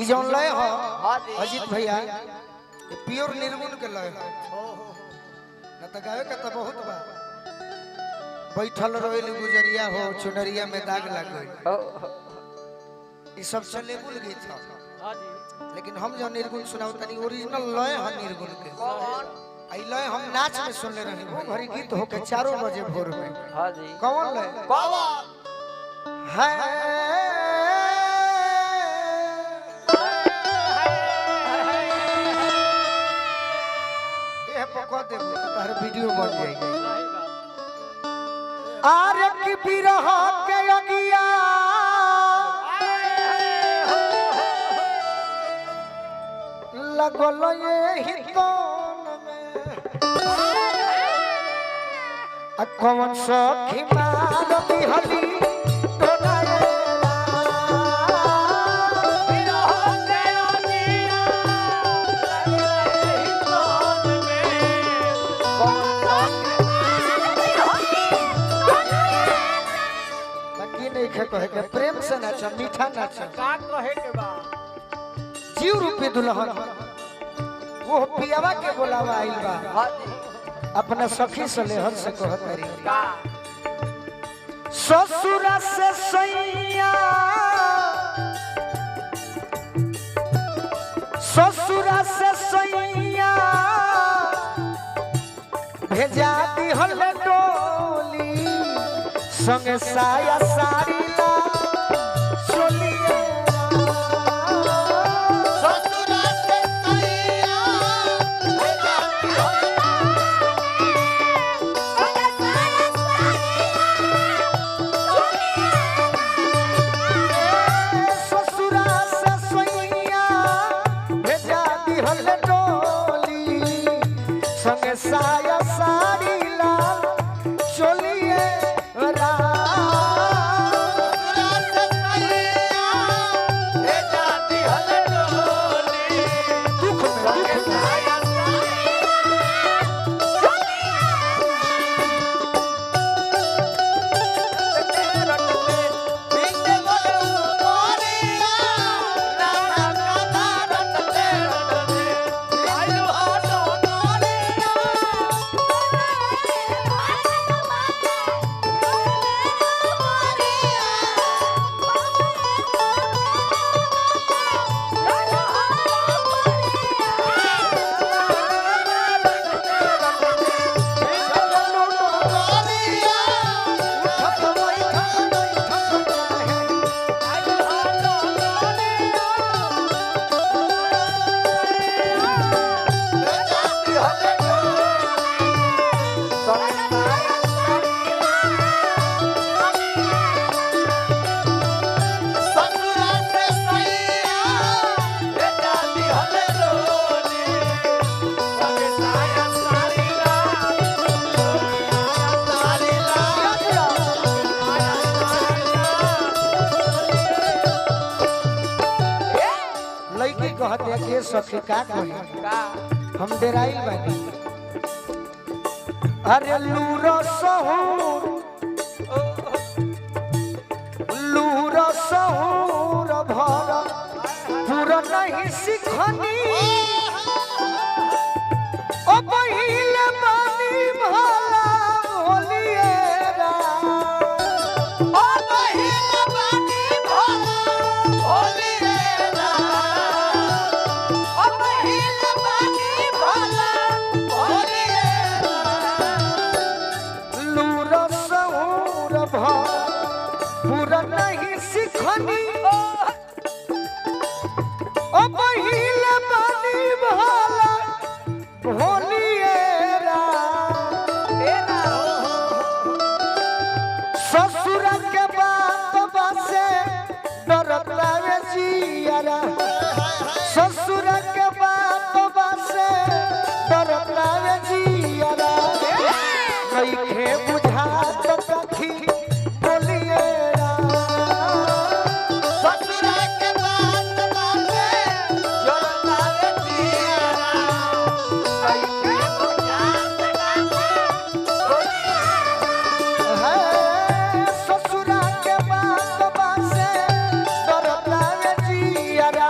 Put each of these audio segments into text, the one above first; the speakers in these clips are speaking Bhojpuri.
ई जौन लय हो अजीत भैया प्योर निर्गुण के लय हो न त गावे का त बहुत बा बैठल रोइल गुजरिया हो चुनरिया में दाग लग गई ई सब चलेबुल गीत था हां जी लेकिन हम जो निर्गुण सुनाओ तनी ओरिजिनल लय है निर्गुण के आई लय हम नाच में सुनले रही वो घरी गीत हो के 4 बजे भोर में हां जी कौन लय कौन है ये पको दे तार वीडियो बन जाएगी आरे की बिरह के अगिया लगल ये हितन में कौन सखी मार बिहली कहे के प्रेम से नाच मीठा नाच का कहे के बा जीव रूपी दुल्हन वो पियावा के बोलावा आइल बा हां जी अपना सखी से लेहर से कहत रही का ससुर से सैया ससुर से सैया भेजा दी हल डोली संग साया साड़ी साया साड़ी लाल चोलिए कहते के सखी का कही हम डेराइल बानी अरे लूरो सहूर भर पूरा नहीं सिखनी ओ पहिले बानी भला भोलिएरा ओ पहिले बानी भला भोलिएरा पूरा नहीं सिखनी ओ पहिले बानी भला भोलिएरा ससुर के बात बसे डरता वे जियारा ससुर के बात बसे डरता वे जियारा कइखे बुझात कखी ससुरा के बात बसे डरता वे जियारा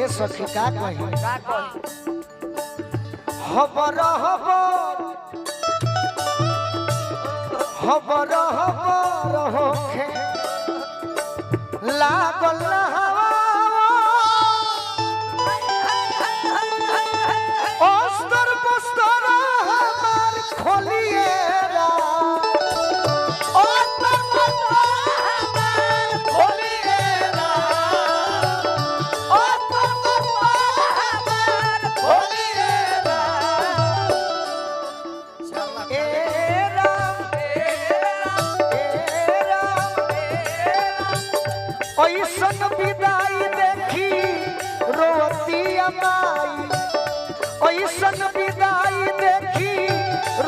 ए सखी का कही हबर होखे लागल हवा अस्तर पुस्तर हमार खोलिए ऐसन विदाई देखी रोती अमाई ऐसन विदाई देखी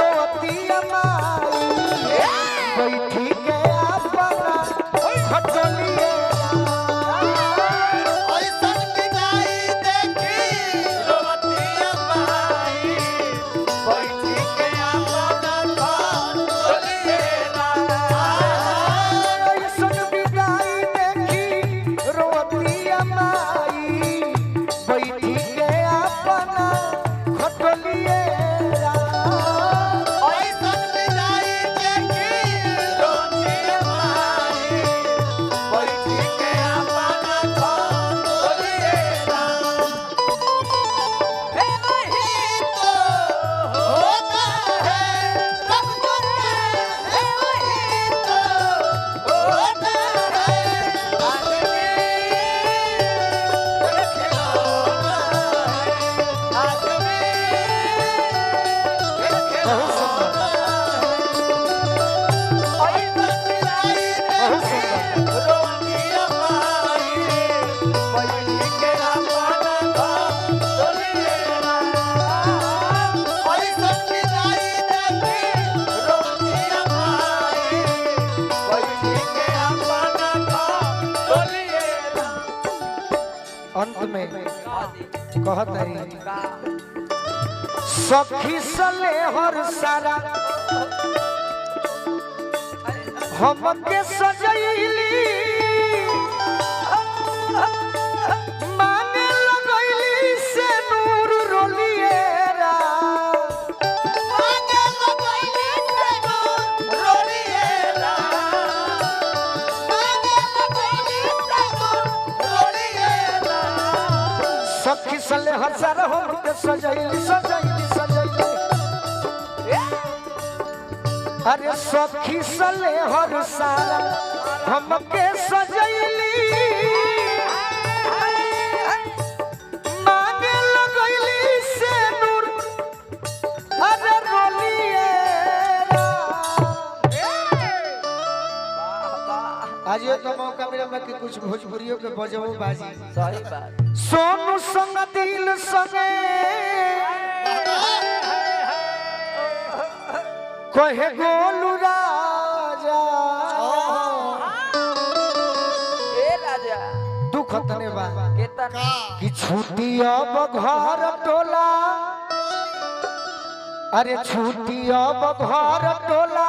रोती अमाई बैठी के अपना खटोलिए ऐसन विदाई देखी रोती अमाई बैठी के अपना खटोलिए ऐसन विदाई रोती अमाई बैठी के अपना खटोलिए ऐसन विदाई देखी रोती अमाई बैठी के अपना खटोलिए हे वही तो होता है रब हे वही तो होता है अंत में कहत रही सखी सले हर सारा हमके सजैली माने लगैली से नूर रोलिएरा माने लगैली से नूर रोलिएरा माने लगैली से नूर रोलिएरा सखी सले हर सारा हमके सजैली अरे सखी सले हर सारा हमके सजैली मांगे लगैली से नूर अरे रोलिए आज ये तो मौका मिला कि कुछ भोजपुरियों के बजबो बाजी सही बात सोनू संग दिल संगे कहे गोलू राजा ए राजा दुख तने बा केतना कि छुट्टी अब घर टोला अरे छुट्टी अब घर टोला